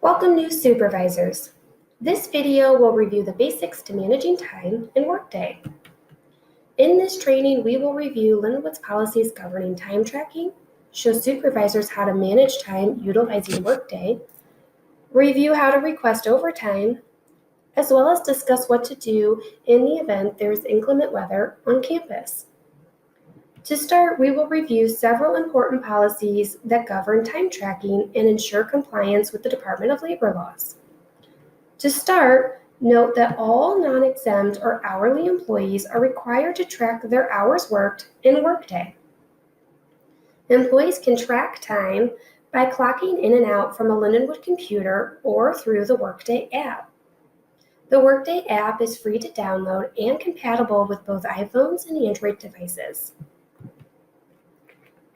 Welcome new supervisors. This video will review the basics to managing time in Workday. In this training, we will review Lindenwood's policies governing time tracking, show supervisors how to manage time utilizing Workday, review how to request overtime, as well as discuss what to do in the event there is inclement weather on campus. To start, we will review several important policies that govern time tracking and ensure compliance with the Department of Labor laws. To start, note that all non-exempt or hourly employees are required to track their hours worked in Workday. Employees can track time by clocking in and out from a Lindenwood computer or through the Workday app. The Workday app is free to download and compatible with both iPhones and Android devices.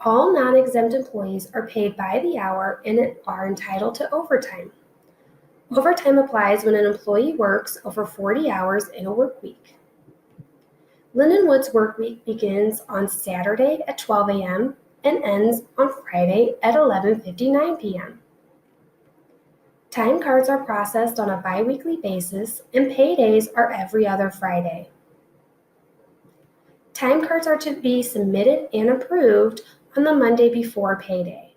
All non-exempt employees are paid by the hour and are entitled to overtime. Overtime applies when an employee works over 40 hours in a work week. Lindenwood's work week begins on Saturday at 12 a.m. and ends on Friday at 11:59 p.m. Time cards are processed on a bi-weekly basis and paydays are every other Friday. Time cards are to be submitted and approved on the Monday before payday.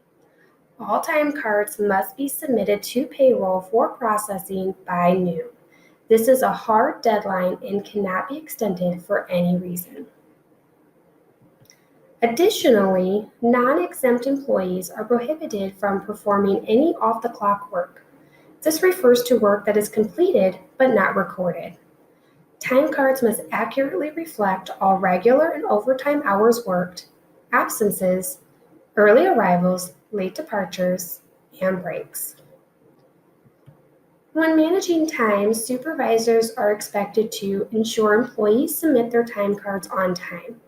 All time cards must be submitted to payroll for processing by noon. This is a hard deadline and cannot be extended for any reason. Additionally, non-exempt employees are prohibited from performing any off-the-clock work. This refers to work that is completed but not recorded. Time cards must accurately reflect all regular and overtime hours worked, absences, early arrivals, late departures, and breaks. When managing time, supervisors are expected to ensure employees submit their time cards on time.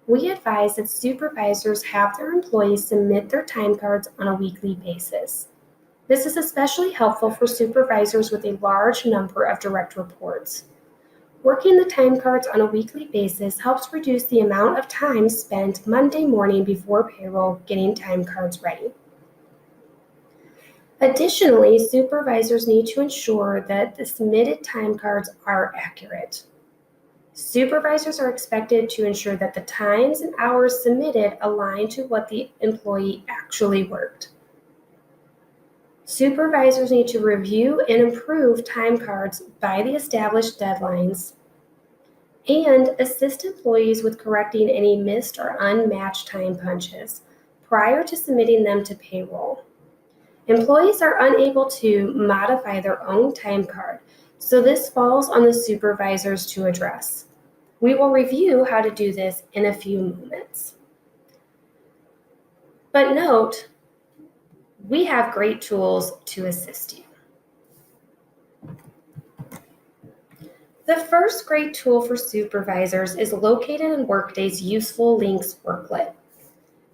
We advise that supervisors have their employees submit their time cards on a weekly basis. This is especially helpful for supervisors with a large number of direct reports. Working the time cards on a weekly basis helps reduce the amount of time spent Monday morning before payroll getting time cards ready. Additionally, supervisors need to ensure that the submitted time cards are accurate. Supervisors are expected to ensure that the times and hours submitted align to what the employee actually worked. Supervisors need to review and improve time cards by the established deadlines and assist employees with correcting any missed or unmatched time punches prior to submitting them to payroll. Employees are unable to modify their own time card, so this falls on the supervisors to address. We will review how to do this in a few moments. But note, we have great tools to assist you. The first great tool for supervisors is located in Workday's Useful Links worklet.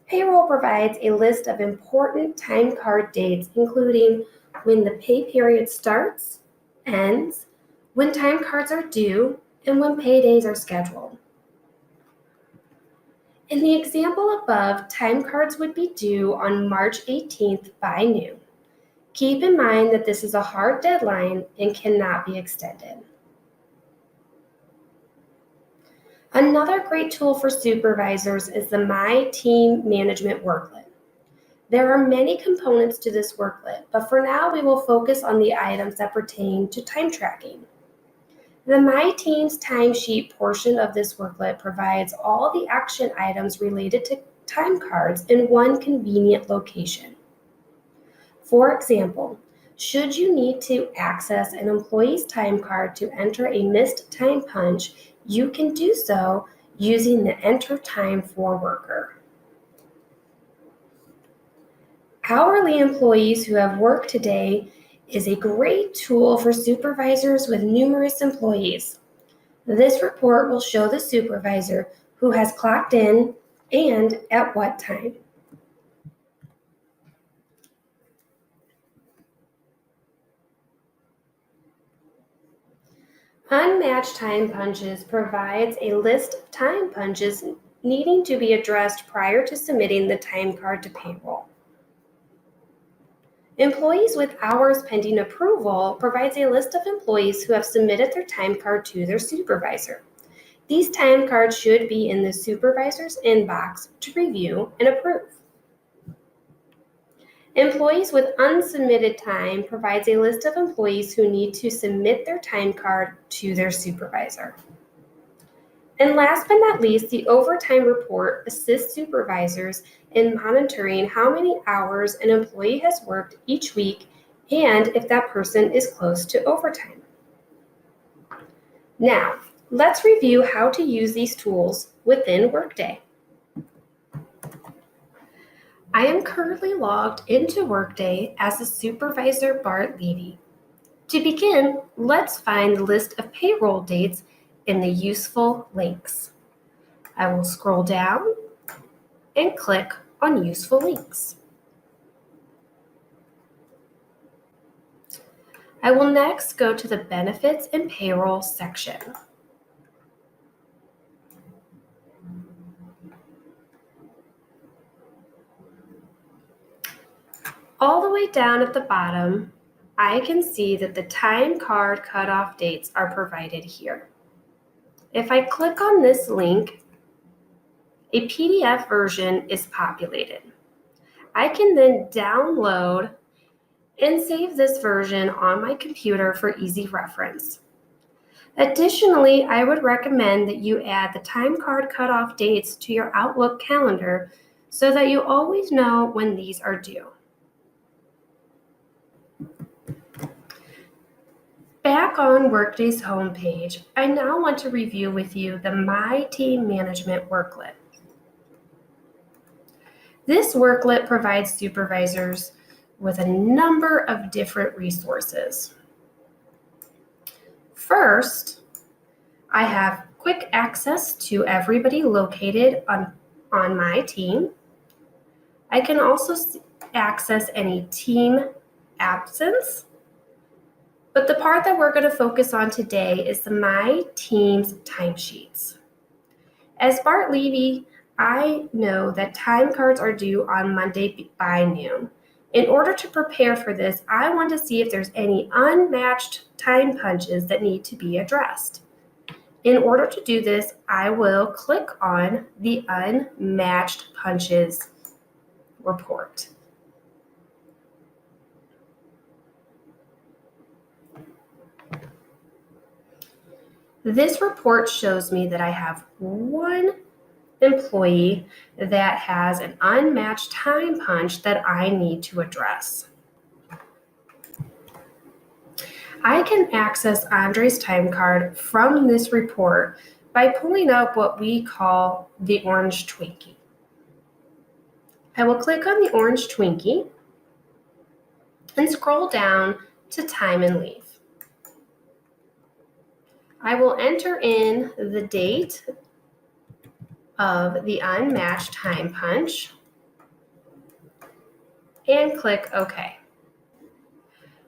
Payroll provides a list of important time card dates, including when the pay period starts, ends, when time cards are due, and when paydays are scheduled. In the example above, time cards would be due on March 18th by noon. Keep in mind that this is a hard deadline and cannot be extended. Another great tool for supervisors is the My Team Management worklet. There are many components to this worklet, but for now we will focus on the items that pertain to time tracking. The My Team's timesheet portion of this worklet provides all the action items related to time cards in one convenient location. For example, should you need to access an employee's time card to enter a missed time punch, you can do so using the Enter Time for Worker. Hourly employees who have worked today is a great tool for supervisors with numerous employees. This report will show the supervisor who has clocked in and at what time. Unmatched time punches provides a list of time punches needing to be addressed prior to submitting the time card to payroll. Employees with hours pending approval provides a list of employees who have submitted their time card to their supervisor. These time cards should be in the supervisor's inbox to review and approve. Employees with unsubmitted time provides a list of employees who need to submit their time card to their supervisor. And last but not least, the overtime report assists supervisors in monitoring how many hours an employee has worked each week and if that person is close to overtime. Now, let's review how to use these tools within Workday. I am currently logged into Workday as a supervisor Bart Levy. To begin, let's find the list of payroll dates in the useful links. I will scroll down and click on useful links. I will next go to the benefits and payroll section. All the way down at the bottom, I can see that the time card cutoff dates are provided here. If I click on this link, a PDF version is populated. I can then download and save this version on my computer for easy reference. Additionally, I would recommend that you add the time card cutoff dates to your Outlook calendar so that you always know when these are due. Back on Workday's homepage, I now want to review with you the My Team Management worklet. This worklet provides supervisors with a number of different resources. First, I have quick access to everybody located on my team. I can also access any team absence. But the part that we're going to focus on today is the My Team's timesheets. As Bart Levy, I know that time cards are due on Monday by noon. In order to prepare for this, I want to see if there's any unmatched time punches that need to be addressed. In order to do this, I will click on the Unmatched Punches report. This report shows me that I have one employee that has an unmatched time punch that I need to address. I can access Andre's time card from this report by pulling up what we call the orange Twinkie. I will click on the orange Twinkie and scroll down to time and leave. I will enter in the date of the unmatched time punch and click OK.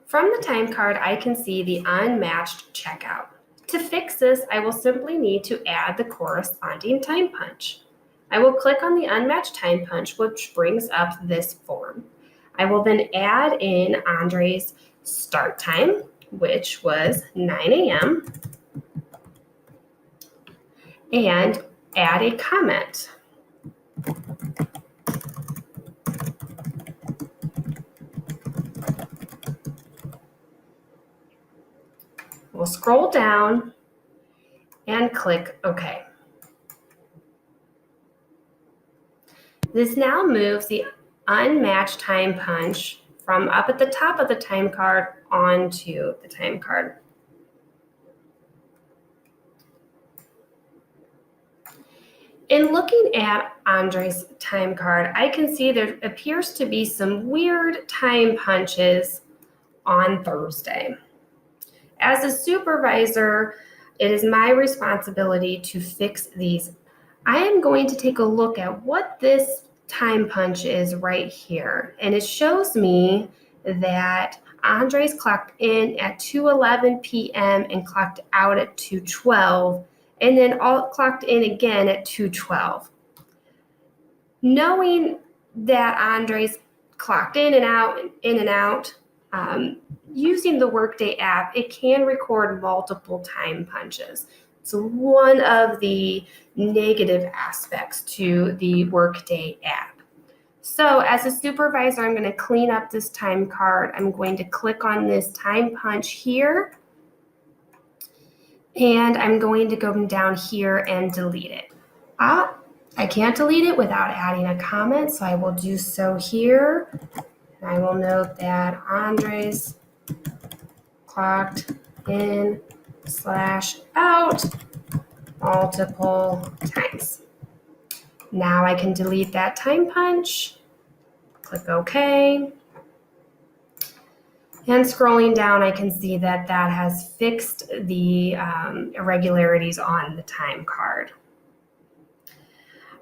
From the time card, I can see the unmatched checkout. To fix this, I will simply need to add the corresponding time punch. I will click on the unmatched time punch, which brings up this form. I will then add in Andre's start time, which was 9 a.m., and add a comment. We'll scroll down and click OK. This now moves the unmatched time punch from up at the top of the time card onto the time card. In looking at Andre's time card, I can see there appears to be some weird time punches on Thursday. As a supervisor, it is my responsibility to fix these. I am going to take a look at what this time punch is right here, and it shows me that Andre's clocked in at 2:11 p.m. and clocked out at 2:12. And then all clocked in again at 2:12. Knowing that Andre's clocked in and out. Using the Workday app, it can record multiple time punches. It's one of the negative aspects to the Workday app. So as a supervisor, I'm going to clean up this time card. I'm going to click on this time punch here, and I'm going to go down here and delete it. I can't delete it without adding a comment, so I will do so here. And I will note that Andres clocked in / out multiple times. Now I can delete that time punch, click OK. And scrolling down, I can see that that has fixed the irregularities on the time card.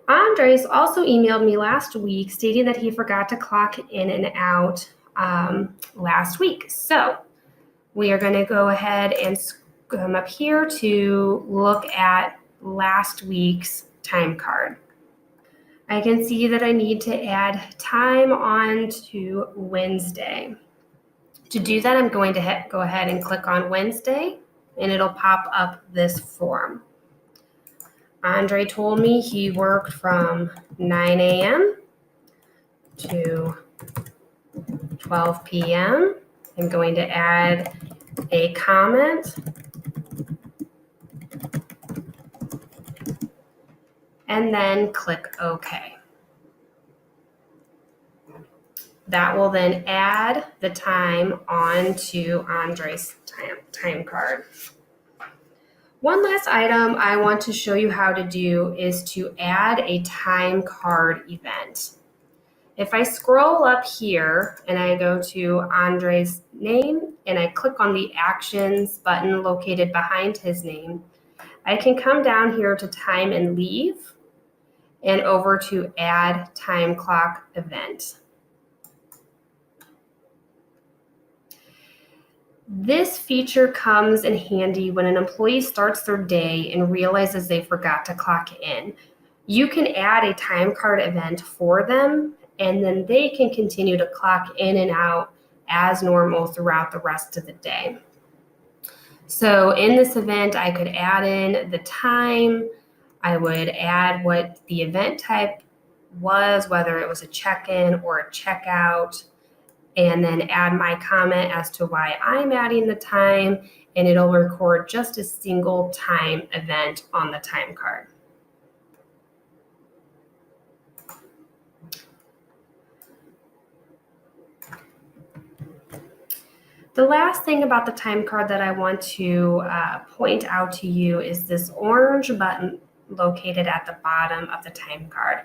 Andres also emailed me last week stating that he forgot to clock in and out last week. So we are going to go ahead and come up here to look at last week's time card. I can see that I need to add time on to Wednesday. To do that, I'm going to go ahead and click on Wednesday, and it'll pop up this form. Andre told me he worked from 9 a.m. to 12 p.m. I'm going to add a comment and then click OK. That will then add the time onto Andre's time card. One last item I want to show you how to do is to add a time card event. If I scroll up here and I go to Andre's name and I click on the Actions button located behind his name, I can come down here to Time and Leave and over to Add Time Clock Event. This feature comes in handy when an employee starts their day and realizes they forgot to clock in. You can add a time card event for them, and then they can continue to clock in and out as normal throughout the rest of the day. So in this event, I could add in the time. I would add what the event type was, whether it was a check-in or a checkout, and then add my comment as to why I'm adding the time, and it'll record just a single time event on the time card. The last thing about the time card that I want to point out to you is this orange button located at the bottom of the time card.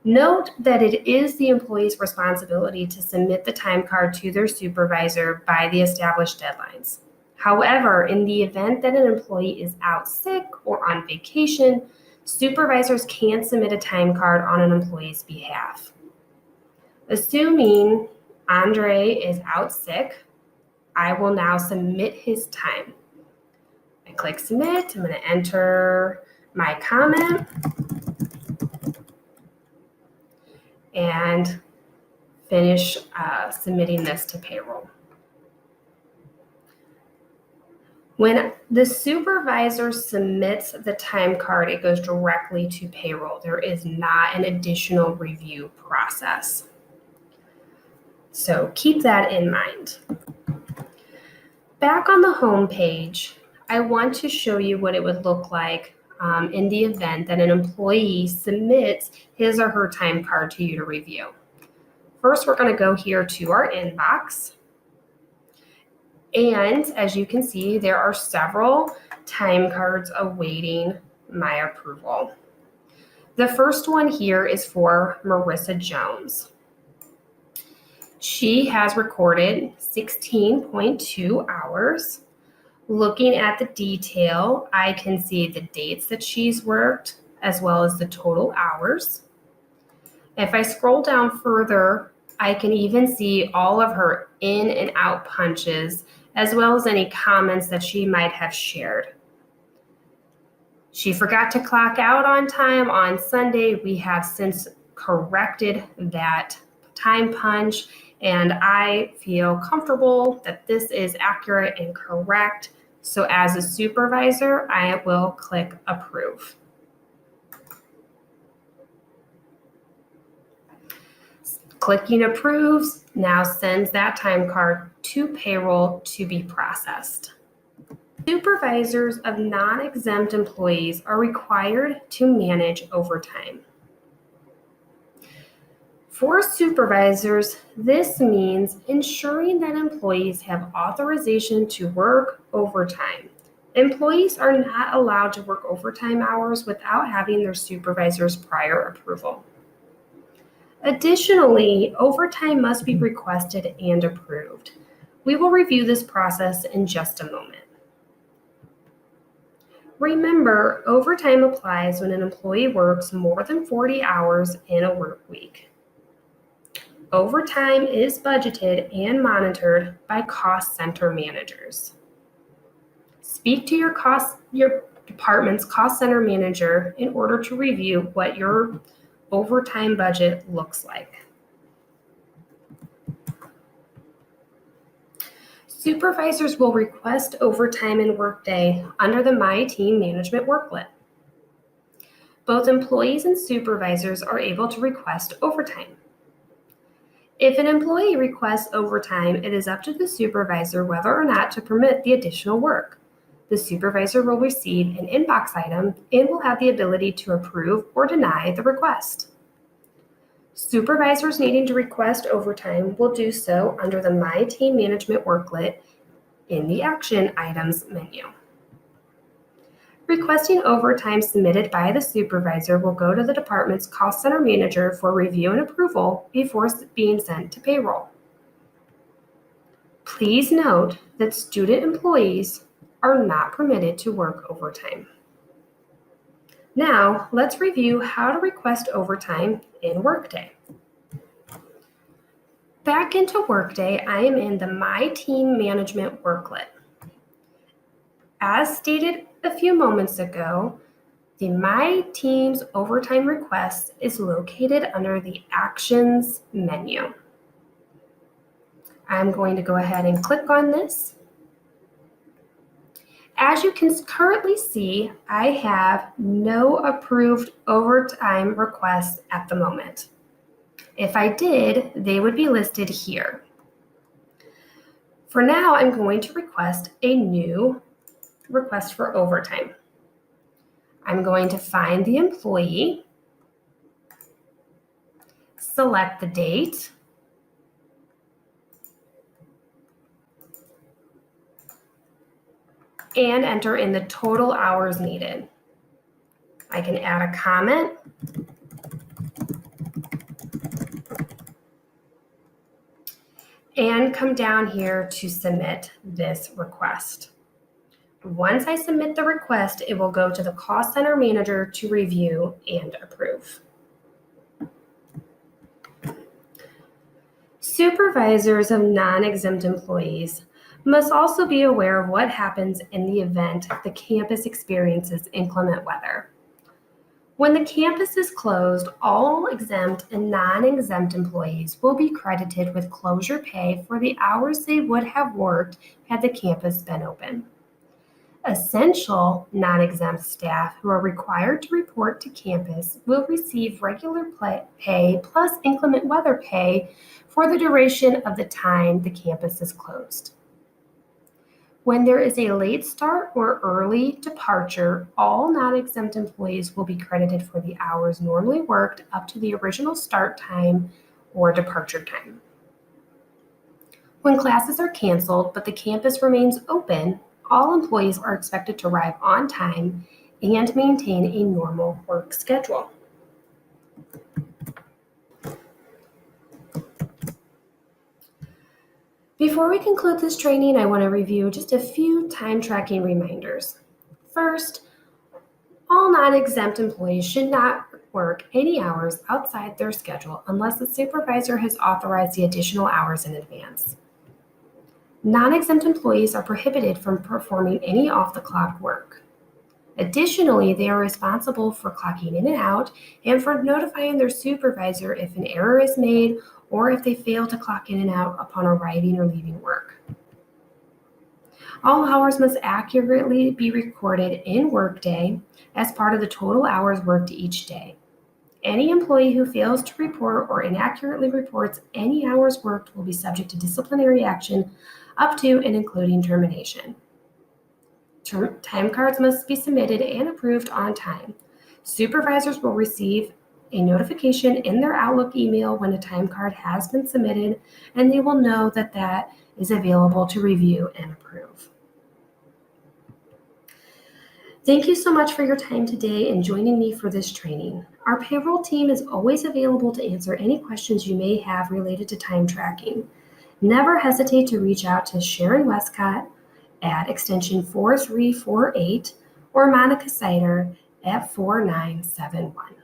Note that it is the employee's responsibility to submit the time card to their supervisor by the established deadlines. However, in the event that an employee is out sick or on vacation, supervisors can submit a time card on an employee's behalf. Assuming Andre is out sick, I will now submit his time. I click Submit. I'm going to enter my comment and finish submitting this to payroll. When the supervisor submits the time card, it goes directly to payroll. There is not an additional review process. So keep that in mind. Back on the home page, I want to show you what it would look like in the event that an employee submits his or her time card to you to review. First, we're going to go here to our inbox. And as you can see, there are several time cards awaiting my approval. The first one here is for Marissa Jones. She has recorded 16.2 hours. Looking at the detail, I can see the dates that she's worked as well as the total hours. If I scroll down further, I can even see all of her in and out punches as well as any comments that she might have shared. She forgot to clock out on time on Sunday. We have since corrected that time punch, and I feel comfortable that this is accurate and correct. So as a supervisor, I will click approve. Clicking approves now sends that time card to payroll to be processed. Supervisors of non-exempt employees are required to manage overtime. For supervisors, this means ensuring that employees have authorization to work overtime. Employees are not allowed to work overtime hours without having their supervisor's prior approval. Additionally, overtime must be requested and approved. We will review this process in just a moment. Remember, overtime applies when an employee works more than 40 hours in a work week. Overtime is budgeted and monitored by cost center managers. Speak to your department's cost center manager in order to review what your overtime budget looks like. Supervisors will request overtime in Workday under the My Team Management worklet. Both employees and supervisors are able to request overtime. If an employee requests overtime, it is up to the supervisor whether or not to permit the additional work. The supervisor will receive an inbox item and will have the ability to approve or deny the request. Supervisors needing to request overtime will do so under the My Team Management worklet in the Action Items menu. Requesting overtime submitted by the supervisor will go to the department's cost center manager for review and approval before being sent to payroll. Please note that student employees are not permitted to work overtime. Now, let's review how to request overtime in Workday. Back into Workday, I am in the My Team Management worklet. As stated a few moments ago, the My Team's overtime request is located under the Actions menu. I'm going to go ahead and click on this. As you can currently see, I have no approved overtime requests at the moment. If I did, they would be listed here. For now, I'm going to request a new request for overtime. I'm going to find the employee, select the date, and enter in the total hours needed. I can add a comment and come down here to submit this request. Once I submit the request, it will go to the cost center manager to review and approve. Supervisors of non-exempt employees must also be aware of what happens in the event the campus experiences inclement weather. When the campus is closed, all exempt and non-exempt employees will be credited with closure pay for the hours they would have worked had the campus been open. Essential non-exempt staff who are required to report to campus will receive regular pay plus inclement weather pay for the duration of the time the campus is closed. When there is a late start or early departure, all non-exempt employees will be credited for the hours normally worked up to the original start time or departure time. When classes are canceled but the campus remains open, all employees are expected to arrive on time and maintain a normal work schedule. Before we conclude this training, I want to review just a few time tracking reminders. First, all non-exempt employees should not work any hours outside their schedule unless the supervisor has authorized the additional hours in advance. Non-exempt employees are prohibited from performing any off-the-clock work. Additionally, they are responsible for clocking in and out and for notifying their supervisor if an error is made or if they fail to clock in and out upon arriving or leaving work. All hours must accurately be recorded in Workday as part of the total hours worked each day. Any employee who fails to report or inaccurately reports any hours worked will be subject to disciplinary action up to and including termination. Time cards must be submitted and approved on time. Supervisors will receive a notification in their Outlook email when a time card has been submitted, and they will know that that is available to review and approve. Thank you so much for your time today and joining me for this training. Our payroll team is always available to answer any questions you may have related to time tracking. Never hesitate to reach out to Sharon Westcott at extension 4348 or Monica Sider at 4971.